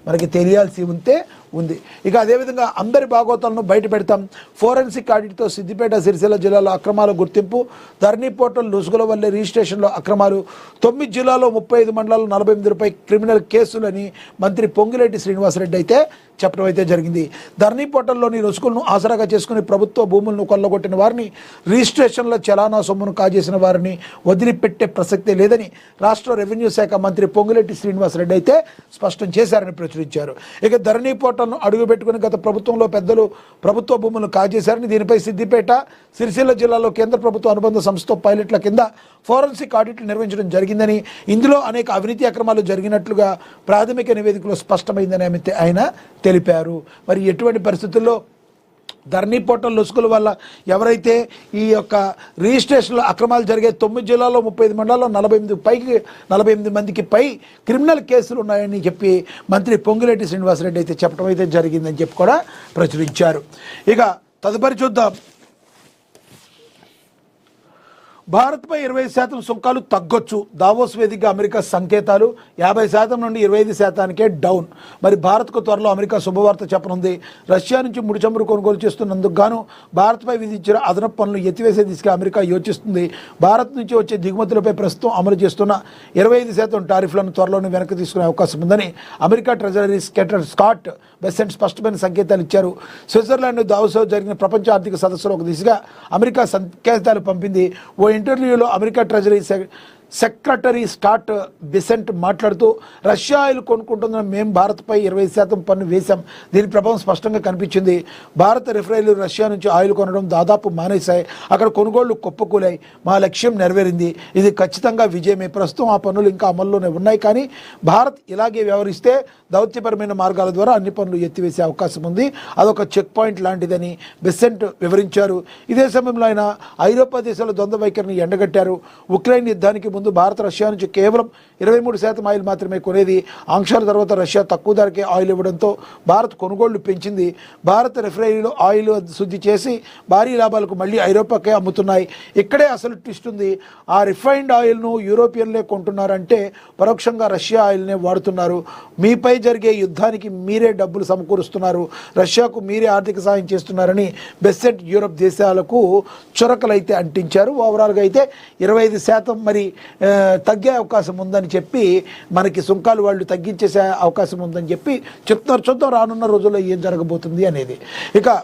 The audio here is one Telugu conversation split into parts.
మనకి తెలియాల్సి ఉంది. ఇక అదేవిధంగా అందరి భాగోతాలను బయట పెడతాం. ఫోరెన్సిక్ ఆడిట్తో సిద్దిపేట సిరిసిల్ల జిల్లాలో అక్రమాల గుర్తింపు, ధరణి పోర్టల్ లుసుగుల వల్లే రిజిస్ట్రేషన్లో అక్రమాలు, 9 జిల్లాలో 35 మండలాలు 48 క్రిమినల్ కేసులని మంత్రి పొంగిరెడ్డి శ్రీనివాసరెడ్డి అయితే చెప్పడం అయితే జరిగింది. ధరణి పోర్టల్లోని రుసుకులను ఆసరాగా చేసుకుని ప్రభుత్వ భూములను కొల్లగొట్టిన వారిని, రిజిస్ట్రేషన్లో చలానా సొమ్మును కాజేసిన వారిని వదిలిపెట్టే ప్రసక్తే లేదని రాష్ట్ర రెవెన్యూ శాఖ మంత్రి పొంగిరెడ్డి శ్రీనివాసరెడ్డి అయితే స్పష్టం చేశారని ప్రచురించారు. ఇక ధరణి పోర్టల్ను అడుగుపెట్టుకుని గత ప్రభుత్వంలో పెద్దలు ప్రభుత్వ భూములను కాజేశారని, దీనిపై సిద్దిపేట సిరిసిల్ల జిల్లాలో కేంద్ర ప్రభుత్వ అనుబంధ సంస్థ పైలట్ల కింద ఫోరెన్సిక్ ఆడిట్లు నిర్వహించడం జరిగిందని, ఇందులో అనేక అవినీతి అక్రమాలు జరిగినట్లుగా ప్రాథమిక నివేదికలో స్పష్టమైందని ఆయన తెలిపారు. మరి ఎటువంటి పరిస్థితుల్లో ధరణి పోర్టల్ లొసుకుల వల్ల ఎవరైతే ఈ యొక్క రిజిస్ట్రేషన్లో అక్రమాలు జరిగే 9 జిల్లాల్లో 35 మండలాల్లో 48 మందికి పై క్రిమినల్ కేసులు ఉన్నాయని చెప్పి మంత్రి పొంగిరెడ్డి శ్రీనివాసరెడ్డి అయితే చెప్పడం అయితే జరిగిందని చెప్పి కూడా ప్రచురించారు. ఇక తదుపరి చూద్దాం. భారత్పై 20% సుంకాలు తగ్గొచ్చు, దావోస్ వేదికగా అమెరికా సంకేతాలు, 50% నుండి 25%కే డౌన్. మరి భారత్కు త్వరలో అమెరికా శుభవార్త చెప్పనుంది. రష్యా నుంచి ముడి చమురు కొనుగోలు చేస్తున్నందుకు గాను భారత్పై విధించిన అదనపు పనులు ఎత్తివేసే దిశగా అమెరికా యోచిస్తుంది. భారత్ నుంచి వచ్చే దిగుమతులపై ప్రస్తుతం అమలు చేస్తున్న 25% టారిఫ్లను త్వరలోనే వెనక్కి తీసుకునే అవకాశం ఉందని America treasury secretary Scott Besant స్పష్టమైన సంకేతాలు ఇచ్చారు. స్విట్జర్లాండ్ దావోస్లో జరిగిన ప్రపంచ ఆర్థిక సదస్సులో ఒక దిశగా అమెరికా సంకేతాలు పంపింది. ఓ ఇంటర్వ్యూలో America treasury secretary Scott Besant మాట్లాడుతూ, రష్యా ఆయిల్ కొనుక్కుంటున్న మేము భారత్పై 20% పన్ను వేశాం. దీని ప్రభావం స్పష్టంగా కనిపించింది. భారత రిఫైనరీలు రష్యా నుంచి ఆయిల్ కొనడం దాదాపు మానేశాయి. అక్కడ కొనుగోళ్లు కుప్పకూలాయి. మా లక్ష్యం నెరవేరింది. ఇది ఖచ్చితంగా విజయమే. ప్రస్తుతం ఆ పన్నులు ఇంకా అమల్లోనే ఉన్నాయి. కానీ భారత్ ఇలాగే వ్యవహరిస్తే దౌత్యపరమైన మార్గాల ద్వారా అన్ని పనులు ఎత్తివేసే అవకాశం ఉంది. అదొక చెక్ పాయింట్ లాంటిదని బెసెంట్ వివరించారు. ఇదే సమయంలో ఆయన ఐరోపా దేశాల ద్వంద్వ వైఖరిని ఎండగట్టారు. ఉక్రెయిన్ యుద్ధానికి ముందు భారత్ రష్యా నుంచి కేవలం 23% ఆయిల్ మాత్రమే కొనేది. ఆంక్షల తర్వాత రష్యా తక్కువ ధరకే ఆయిల్ ఇవ్వడంతో భారత్ కొనుగోళ్లు పెంచింది. భారత రిఫైనరీలో ఆయిల్ శుద్ధి చేసి భారీ లాభాలకు మళ్ళీ ఐరోపాకే అమ్ముతున్నాయి. ఇక్కడే అసలు ట్విస్ట్ ఉంది. ఆ రిఫైన్డ్ ఆయిల్ను యూరోపియన్లే కొంటున్నారంటే పరోక్షంగా రష్యా ఆయిల్నే వాడుతున్నారు. మీపై జరిగే యుద్ధానికి మీరే డబ్బులు సమకూరుస్తున్నారు, రష్యాకు మీరే ఆర్థిక సాయం చేస్తున్నారని బెసెంట్ యూరోప్ దేశాలకు చురకలైతే అంటించారు. ఓవరాల్గా అయితే 25% మరి తగ్గే అవకాశం ఉందని చెప్పి, మనకి సుంకాలు వాళ్ళు తగ్గించేసే అవకాశం ఉందని చెప్పి చెప్తున్నారు. చూద్దాం రానున్న రోజుల్లో ఏం జరగబోతుంది అనేది. ఇక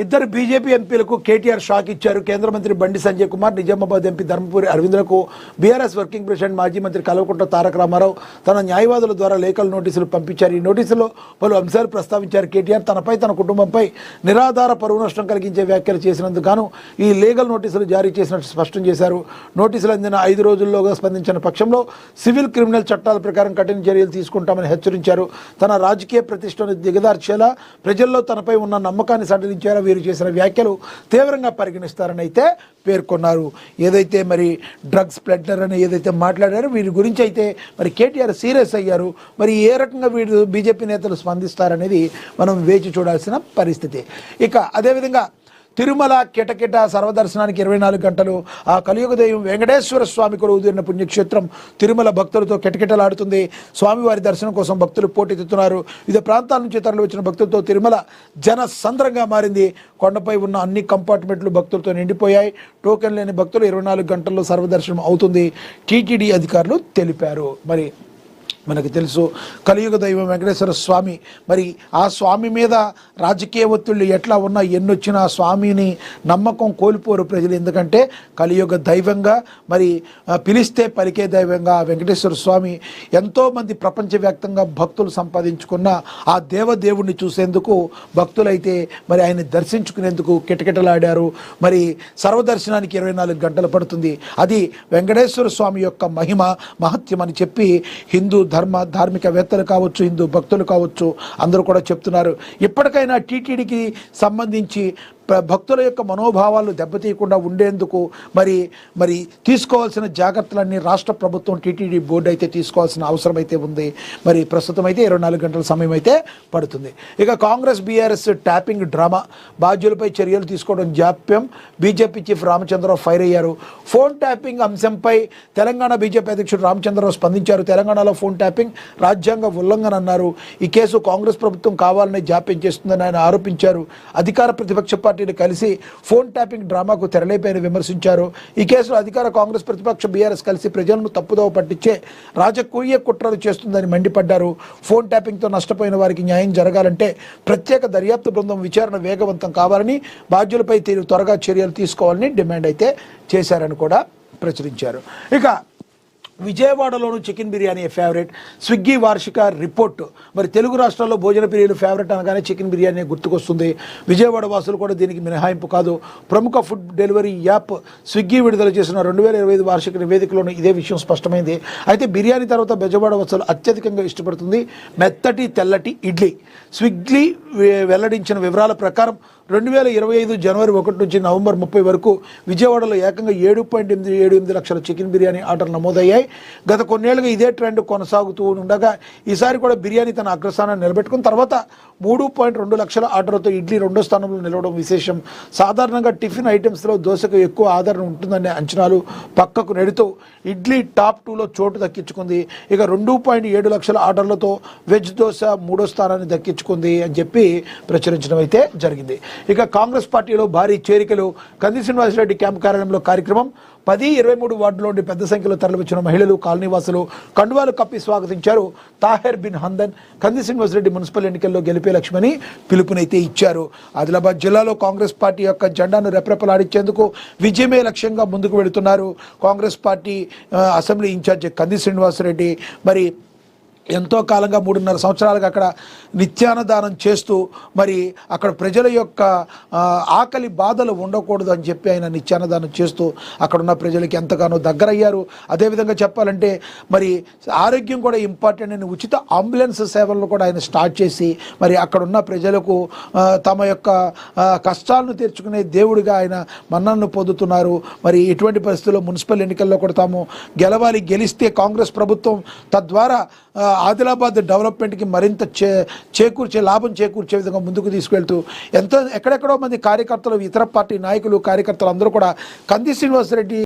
ఇద్దరు బీజేపీ ఎంపీలకు కేటీఆర్ షాక్ ఇచ్చారు. కేంద్ర మంత్రి బండి సంజయ్ కుమార్, నిజామాబాద్ ఎంపీ ధర్మపురి అరవింద్లకు బీఆర్ఎస్ వర్కింగ్ ప్రెసిడెంట్ మాజీ మంత్రి కల్వకుంట్ల తారక రామారావు తన న్యాయవాదుల ద్వారా లేఖల నోటీసులు పంపించారు. ఈ నోటీసులో పలు అంశాలు ప్రస్తావించారు. కేటీఆర్ తనపై తన కుటుంబంపై నిరాధార పరువు నష్టం కలిగించే వ్యాఖ్యలు చేసినందుకు గాను ఈ లీగల్ నోటీసులు జారీ చేసినట్టు స్పష్టం చేశారు. నోటీసులు అందిన 5 రోజుల్లోగా స్పందించిన పక్షంలో సివిల్ క్రిమినల్ చట్టాల ప్రకారం కఠిన చర్యలు తీసుకుంటామని హెచ్చరించారు. తన రాజకీయ ప్రతిష్టను దిగదార్చేలా, ప్రజల్లో తనపై ఉన్న నమ్మకాన్ని సడలించేలా వీరు చేసిన వ్యాఖ్యలు తీవ్రంగా పరిగణిస్తారని అయితే పేర్కొన్నారు. ఏదైతే మరి డ్రగ్స్ ప్లెడ్డర్ అని ఏదైతే మాట్లాడారో వీరి గురించి అయితే మరి కేటీఆర్ సీరియస్ అయ్యారు. మరి ఏ రకంగా వీరు బీజేపీ నేతలు స్పందిస్తారనేది మనం వేచి చూడాల్సిన పరిస్థితి. ఇక అదేవిధంగా తిరుమల కిటకిట సర్వదర్శనానికి 24 గంటలు ఆ కలియుగ దైవం వెంకటేశ్వర స్వామి కూడా ఉదిరిన పుణ్యక్షేత్రం తిరుమల భక్తులతో కిటకిటలాడుతుంది. స్వామివారి దర్శనం కోసం భక్తులు పోటెత్తుతున్నారు. వివిధ ప్రాంతాల నుంచి తరలి వచ్చిన భక్తులతో తిరుమల జన సంద్రంగా మారింది. కొండపై ఉన్న అన్ని కంపార్ట్మెంట్లు భక్తులతో నిండిపోయాయి. టోకెన్ లేని భక్తులు 24 గంటల్లో సర్వదర్శనం అవుతుంది టీటీడీ అధికారులు తెలిపారు. మరి మనకు తెలుసు కలియుగ దైవం వెంకటేశ్వర స్వామి, మరి ఆ స్వామి మీద రాజకీయ ఒత్తిళ్ళు ఎట్లా ఉన్నా ఎన్నొచ్చినా ఆ స్వామిని నమ్మకం కోల్పోరు ప్రజలు. ఎందుకంటే కలియుగ దైవంగా మరి పిలిస్తే పలికే దైవంగా వెంకటేశ్వర స్వామి ఎంతోమంది ప్రపంచవ్యాప్తంగా భక్తులు సంపాదించుకున్న ఆ దేవదేవుణ్ణి చూసేందుకు భక్తులైతే మరి ఆయన దర్శించుకునేందుకు కిటకిటలాడారు. మరి సర్వదర్శనానికి 24 గంటలు పడుతుంది. అది వెంకటేశ్వర స్వామి యొక్క మహిమ మహత్యం అని చెప్పి హిందూ ధార్మికవేత్తలు కావచ్చు, హిందూ భక్తులు కావచ్చు అందరూ కూడా చెప్తున్నారు. ఇప్పటికైనా టీటీడీకి సంబంధించి భక్తుల యొక్క మనోభావాలు దెబ్బతీయకుండా ఉండేందుకు మరి మరి తీసుకోవాల్సిన జాగ్రత్తలన్నీ రాష్ట్ర ప్రభుత్వం టీటీడీ బోర్డు అయితే తీసుకోవాల్సిన అవసరం అయితే ఉంది. మరి ప్రస్తుతం అయితే 24 గంటల సమయం అయితే పడుతుంది. ఇక కాంగ్రెస్ బీఆర్ఎస్ ట్యాపింగ్ డ్రామా, బాధ్యులపై చర్యలు తీసుకోవడం జాప్యం, బీజేపీ చీఫ్ రామచంద్రరావు ఫైర్ అయ్యారు. ఫోన్ ట్యాపింగ్ అంశంపై తెలంగాణ బీజేపీ అధ్యక్షుడు రామచంద్రరావు స్పందించారు. తెలంగాణలో ఫోన్ ట్యాపింగ్ రాజ్యాంగ ఉల్లంఘన అన్నారు. ఈ కేసు కాంగ్రెస్ ప్రభుత్వం కావాలని జాప్యం చేస్తుందని ఆయన ఆరోపించారు. అధికార ప్రతిపక్ష పార్టీలు కలిసి ఫోన్ ట్యాపింగ్ డ్రామాకు తెరలేపైన విమర్శించారు. ఈ కేసులో అధికార కాంగ్రెస్ ప్రతిపక్ష బీఆర్ఎస్ కలిసి ప్రజలను తప్పుదోవ పట్టించే రాజకీయ కుట్రలు చేస్తుందని మండిపడ్డారు. ఫోన్ ట్యాపింగ్తో నష్టపోయిన వారికి న్యాయం జరగాలంటే ప్రత్యేక దర్యాప్తు బృందం విచారణ వేగవంతం కావాలని, బాధ్యులపై త్వరగా చర్యలు తీసుకోవాలని డిమాండ్ అయితే చేశారని కూడా ప్రచురించారు. ఇక విజయవాడలోను చికెన్ బిర్యానీ ఫేవరెట్, స్విగ్గీ వార్షిక రిపోర్టు. మరి తెలుగు రాష్ట్రాల్లో భోజన ప్రియులు ఫేవరెట్ అనగానే చికెన్ బిర్యానీ గుర్తుకొస్తుంది. విజయవాడ వాసులు కూడా దీనికి మినహాయింపు కాదు. ప్రముఖ ఫుడ్ డెలివరీ యాప్ స్విగ్గీ విడుదల చేసిన 2025 వార్షిక నివేదికలోనూ ఇదే విషయం స్పష్టమైంది. అయితే బిర్యానీ తర్వాత బెజవాడ వాసులు అత్యధికంగా ఇష్టపడుతుంది మెత్తటి తెల్లటి ఇడ్లీ. స్విగ్గీ వెల్లడించిన వివరాల ప్రకారం 2025 జనవరి 1 నుంచి నవంబర్ 30 వరకు విజయవాడలో ఏకంగా 7.78 లక్షల చికెన్ బిర్యానీ ఆర్డర్లు నమోదయ్యాయి. గత కొన్నేళ్లుగా ఇదే ట్రెండ్ కొనసాగుతూ ఉండగా ఈసారి కూడా బిర్యానీ తన అగ్రస్థానాన్ని నిలబెట్టుకున్న తర్వాత 3.2 లక్షల ఆర్డర్లతో ఇడ్లీ రెండో స్థానంలో నిలవడం విశేషం. సాధారణంగా టిఫిన్ ఐటమ్స్లో దోశకు ఎక్కువ ఆదరణ ఉంటుందనే అంచనాలు పక్కకు నెడుతూ ఇడ్లీ టాప్ 2లో చోటు దక్కించుకుంది. ఇక 2.7 లక్షల ఆర్డర్లతో వెజ్ దోశ మూడో స్థానాన్ని దక్కించుకుంది అని చెప్పి ప్రచురించడం అయితే జరిగింది. ఇక కాంగ్రెస్ పార్టీలో భారీ చేరికలు. కంది శ్రీనివాసరెడ్డి క్యాంపు కార్యాలయంలో కార్యక్రమం. 10-23 వార్డులోని పెద్ద సంఖ్యలో తరలివచ్చిన మహిళలు, కాలనీవాసులు కండువాలు కప్పి స్వాగతించారు. తాహెర్ బిన్ హందన్ కంది శ్రీనివాసరెడ్డి మున్సిపల్ ఎన్నికల్లో గెలిపే లక్ష్యమని పిలుపునైతే ఇచ్చారు. ఆదిలాబాద్ జిల్లాలో కాంగ్రెస్ పార్టీ యొక్క జెండాను రెపరెపలాడించేందుకు విజయమే లక్ష్యంగా ముందుకు వెళుతున్నారు కాంగ్రెస్ పార్టీ అసెంబ్లీ ఇన్ఛార్జి కంది శ్రీనివాసరెడ్డి. మరి ఎంతో కాలంగా 3.5 సంవత్సరాలుగా అక్కడ నిత్యాన్నదానం చేస్తూ మరి అక్కడ ప్రజల యొక్క ఆకలి బాధలు ఉండకూడదు అని చెప్పి ఆయన నిత్యాన్నదానం చేస్తూ అక్కడున్న ప్రజలకి ఎంతగానో దగ్గరయ్యారు. అదేవిధంగా చెప్పాలంటే మరి ఆరోగ్యం కూడా ఇంపార్టెంట్ అని ఉచిత అంబులెన్స్ సేవలను కూడా ఆయన స్టార్ట్ చేసి మరి అక్కడున్న ప్రజలకు తమ యొక్క కష్టాలను తీర్చుకునే దేవుడిగా ఆయన మన్ననను పొందుతున్నారు. మరి ఎటువంటి పరిస్థితుల్లో మున్సిపల్ ఎన్నికల్లో కూడా తాము గెలవాలి, గెలిస్తే కాంగ్రెస్ ప్రభుత్వం తద్వారా ఆదిలాబాద్ డెవలప్మెంట్కి మరింత లాభం చేకూర్చే విధంగా ముందుకు తీసుకెళ్తూ ఎక్కడెక్కడో మంది కార్యకర్తలు, ఇతర పార్టీ నాయకులు, కార్యకర్తలు అందరూ కూడా కంది శ్రీనివాసరెడ్డి